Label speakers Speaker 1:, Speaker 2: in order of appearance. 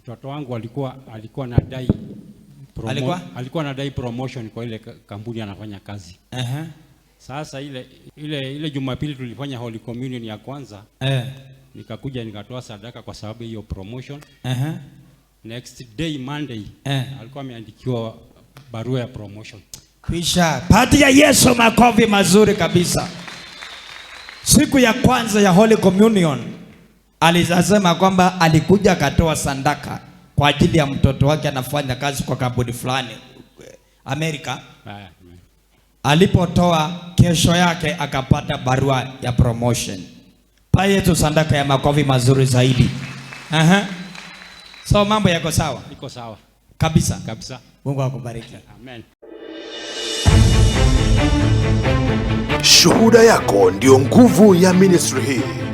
Speaker 1: Mtoto wangu alikuwa anadai alikuwa anadai promotion kwa ile kampuni anafanya kazi. Sasa ile Jumapili tulifanya Holy Communion ya kwanza. Nikakuja nikatoa sadaka kwa sababu hiyo promotion. Next day Monday alikuwa ameandikiwa barua ya promotion.
Speaker 2: Kisha patia Yesu makofi mazuri kabisa. Siku ya kwanza ya Holy Communion alisema kwamba alikuja akatoa sadaka kwa ajili ya mtoto wake anafanya kazi kwa kampuni fulani Amerika. Alipotoa kesho yake akapata barua ya promotion. Paye tu sadaka ya makofi mazuri zaidi. So mambo yako sawa?
Speaker 1: Iko sawa.
Speaker 2: Kabisa.
Speaker 1: Kabisa.
Speaker 2: Mungu akubariki.
Speaker 1: Amen.
Speaker 3: Shuhuda yako ndio nguvu ya ministry hii.